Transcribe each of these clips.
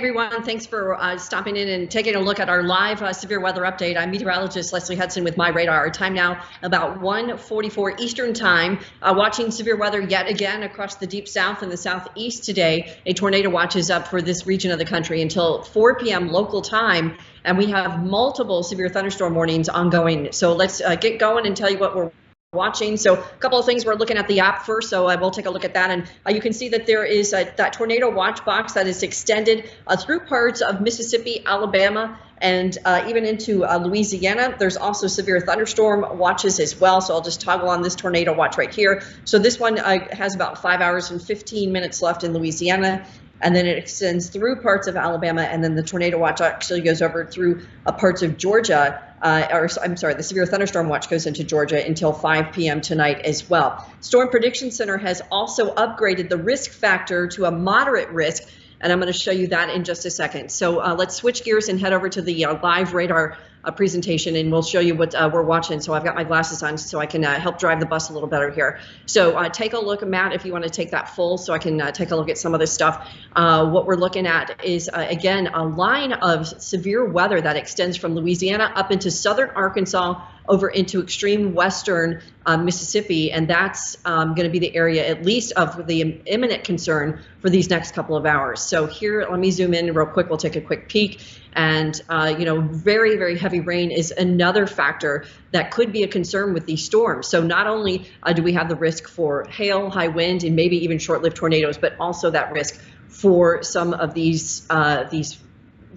everyone. Thanks for stopping in and taking a look at our live severe weather update. I'm meteorologist Leslie Hudson with MyRadar. Our time now about 1:44 Eastern time. Watching severe weather yet again across the deep south and the southeast today. A tornado watch is up for this region of the country until 4 p.m. local time. And we have multiple severe thunderstorm warnings ongoing. So let's get going and tell you what we're watching. So a couple of things, we're looking at the app first, so I will take a look at that. And you can see that there is that tornado watch box that is extended through parts of Mississippi, Alabama, and even into Louisiana. There's also severe thunderstorm watches as well. So I'll just toggle on this tornado watch right here. So this one has about 5 hours and 15 minutes left in Louisiana. And then it extends through parts of Alabama, and then the tornado watch actually goes over through parts of Georgia, the severe thunderstorm watch goes into Georgia until 5 p.m. tonight as well. Storm Prediction Center has also upgraded the risk factor to a moderate risk, and I'm going to show you that in just a second. So let's switch gears and head over to the live radar presentation, and we'll show you what we're watching. So I've got my glasses on so I can help drive the bus a little better here. So take a look, Matt, if you want to take that full so I can take a look at some of this stuff. What we're looking at is, again, a line of severe weather that extends from Louisiana up into southern Arkansas, over into extreme western Mississippi, and that's going to be the area at least of the imminent concern for these next couple of hours. So here, let me zoom in real quick. We'll take a quick peek, and very, very heavy rain is another factor that could be a concern with these storms. So not only do we have the risk for hail, high wind, and maybe even short-lived tornadoes, but also that risk for some of these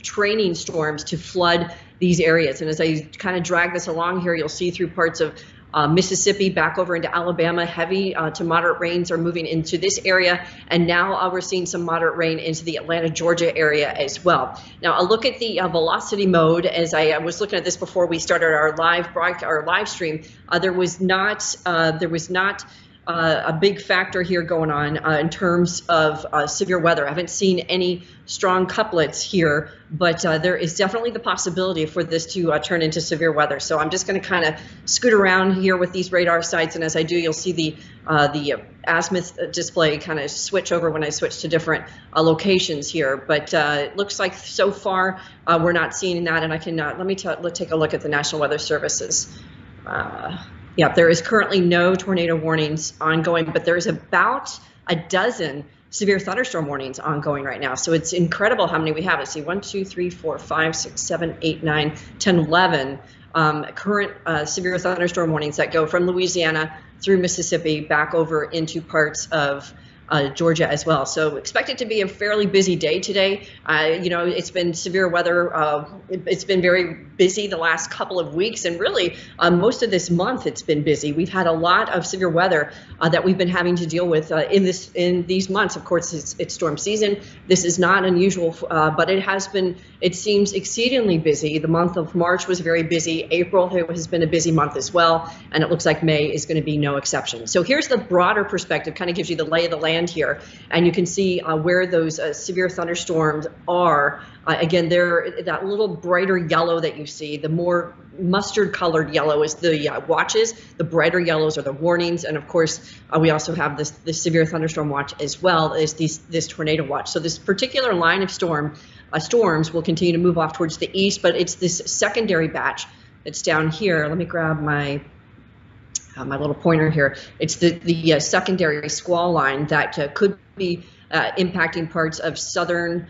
training storms to flood these areas. And as I kind of drag this along here, you'll see through parts of Mississippi back over into Alabama, heavy to moderate rains are moving into this area. And now we're seeing some moderate rain into the Atlanta, Georgia area as well. Now a look at the velocity mode. As I was looking at this before we started our live stream, there was not a big factor here going on in terms of severe weather. I haven't seen any strong couplets here, but there is definitely the possibility for this to turn into severe weather. So I'm just going to kind of scoot around here with these radar sites, and as I do, you'll see the azimuth display kind of switch over when I switch to different locations here. But it looks like so far we're not seeing that, and I can let's take a look at the National Weather Services. Yeah, there is currently no tornado warnings ongoing, but there's about a dozen severe thunderstorm warnings ongoing right now. So it's incredible how many we have. Let's see, 1, 2, 3, 4, 5, 6, 7, 8, 9, 10, 11 current severe thunderstorm warnings that go from Louisiana through Mississippi back over into parts of Georgia as well. So expect it to be a fairly busy day today. It's been severe weather. It's been very busy the last couple of weeks, and really most of this month it's been busy. We've had a lot of severe weather that we've been having to deal with in these months. Of course, it's storm season. This is not unusual, but it seems exceedingly busy. The month of March was very busy. April has been a busy month as well, and it looks like May is going to be no exception. So here's the broader perspective, kind of gives you the lay of the land here, and you can see where those severe thunderstorms are. Again, they're that little brighter yellow that you see. The more mustard colored yellow is the watches. The brighter yellows are the warnings, and of course we also have this severe thunderstorm watch as well as this tornado watch. So this particular line of storms will continue to move off towards the east, but it's this secondary batch that's down here. Let me grab my little pointer here. It's the secondary squall line that could be impacting parts of southern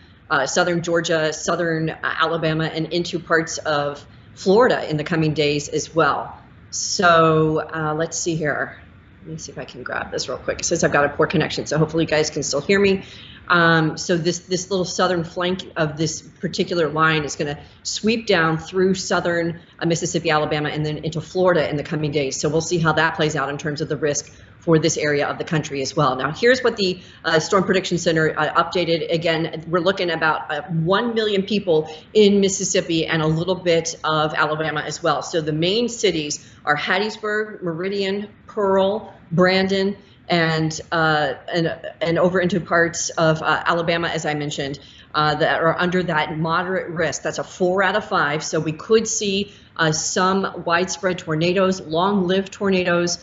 Georgia, southern Alabama, and into parts of Florida in the coming days as well. So let's see here. Let me see if I can grab this real quick. It says I've got a poor connection, so hopefully you guys can still hear me. So this little southern flank of this particular line is going to sweep down through southern Mississippi, Alabama, and then into Florida in the coming days. So we'll see how that plays out in terms of the risk for this area of the country as well. Now, here's what the Storm Prediction Center updated. Again, we're looking at about 1 million people in Mississippi and a little bit of Alabama as well. So the main cities are Hattiesburg, Meridian, Pearl, Brandon, and over into parts of Alabama, as I mentioned, that are under that moderate risk. That's a 4 out of 5. So we could see some widespread tornadoes, long-lived tornadoes,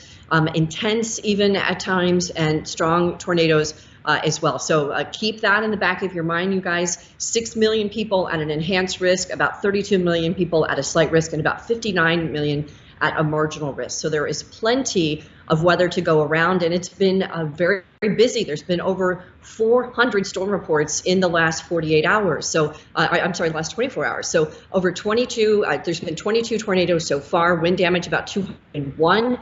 intense even at times, and strong tornadoes as well. So keep that in the back of your mind, you guys. 6 million people at an enhanced risk, about 32 million people at a slight risk, and about 59 million at a marginal risk. So there is plenty of weather to go around, and it's been very, very busy. There's been over 400 storm reports in the last 48 hours. So I'm sorry, the last 24 hours. So over 22, there's been 22 tornadoes so far, wind damage about 201,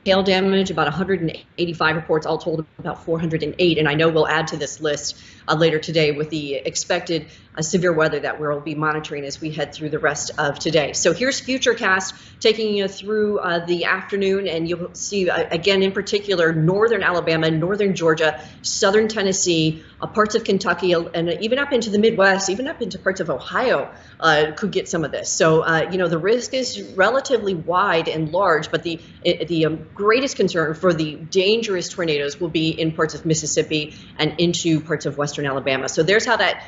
hail damage about 185 reports, all told about 408. And I know we'll add to this list later today with the expected severe weather that we'll be monitoring as we head through the rest of today. So here's Futurecast taking you through the afternoon, and you'll see again, in particular, northern Alabama, northern Georgia, southern Tennessee, parts of Kentucky, and even up into the Midwest, even up into parts of Ohio could get some of this. So, you know, the risk is relatively wide and large, but the greatest concern for the dangerous tornadoes will be in parts of Mississippi and into parts of western Alabama. So there's how that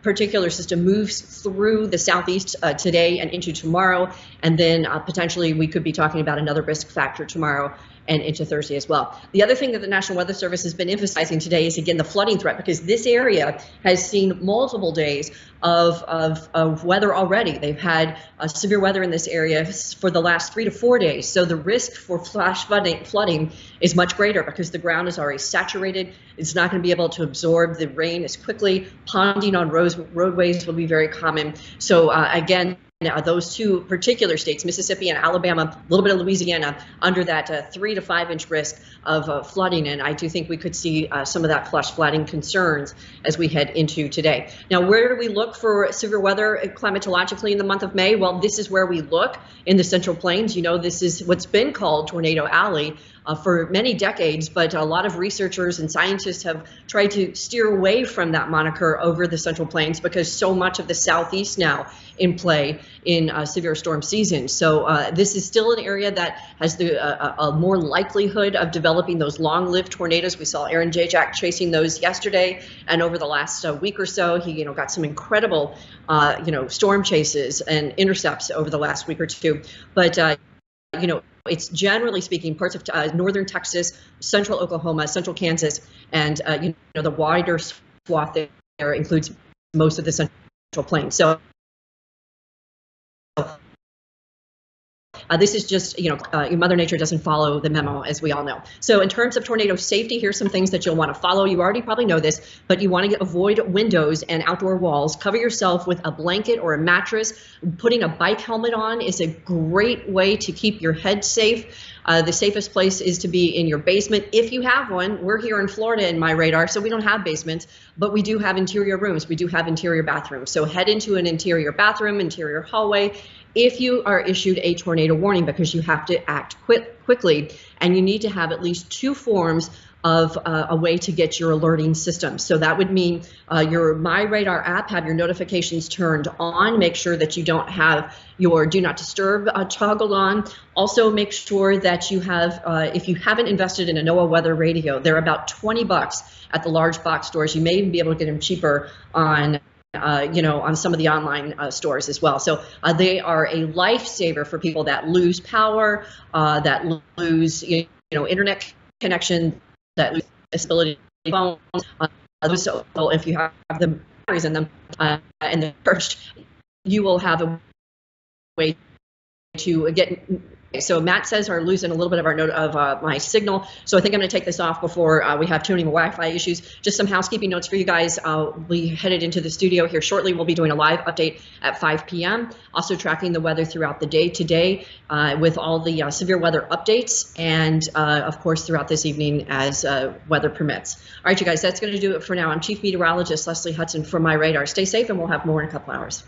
particular system moves through the southeast today and into tomorrow, and then potentially we could be talking about another risk factor tomorrow and into Thursday as well. The other thing that the National Weather Service has been emphasizing today is, again, the flooding threat, because this area has seen multiple days of weather already. They've had severe weather in this area for the last 3 to 4 days. So the risk for flash flooding is much greater because the ground is already saturated. It's not going to be able to absorb the rain as quickly. Ponding on roadways will be very common. So again, those two particular states, Mississippi and Alabama, a little bit of Louisiana, under that 3 to 5 inch risk of flooding. And I do think we could see some of that flash flooding concerns as we head into today. Now, where do we look for severe weather climatologically in the month of May? Well, this is where we look in the Central Plains. You know, this is what's been called Tornado Alley for many decades, but a lot of researchers and scientists have tried to steer away from that moniker over the Central Plains because so much of the Southeast now in play in severe storm season. So this is still an area that has a more likelihood of developing those long-lived tornadoes. We saw Aaron Jack chasing those yesterday, and over the last week or so, he got some incredible storm chases and intercepts over the last week or two. But it's generally speaking parts of northern Texas, central Oklahoma, central Kansas, and the wider swath there includes most of the Central Plains. So this is just, Mother Nature doesn't follow the memo, as we all know. So in terms of tornado safety, here's some things that you'll want to follow. You already probably know this, but you want to avoid windows and outdoor walls. Cover yourself with a blanket or a mattress. Putting a bike helmet on is a great way to keep your head safe. The safest place is to be in your basement if you have one. We're here in Florida in MyRadar, so we don't have basements, but we do have interior rooms. We do have interior bathrooms. So head into an interior bathroom, interior hallway, if you are issued a tornado warning, because you have to act quickly, and you need to have at least 2 forms of a way to get your alerting system. So that would mean your MyRadar app, have your notifications turned on. Make sure that you don't have your Do Not Disturb toggled on. Also make sure that you have, if you haven't invested in a NOAA weather radio, they're about $20 at the large box stores. You may even be able to get them cheaper on on some of the online stores as well. So they are a lifesaver for people that lose power, that lose internet connection, that lose ability to phone. So if you have the batteries in them and they're charged, you will have a way to get. So Matt says we're losing a little bit of my signal. So I think I'm going to take this off before we have too many Wi-Fi issues. Just some housekeeping notes for you guys. We headed into the studio here shortly. We'll be doing a live update at 5 p.m. Also tracking the weather throughout the day today with all the severe weather updates, and of course throughout this evening as weather permits. All right, you guys, that's going to do it for now. I'm Chief Meteorologist Leslie Hudson from MyRadar. Stay safe, and we'll have more in a couple hours.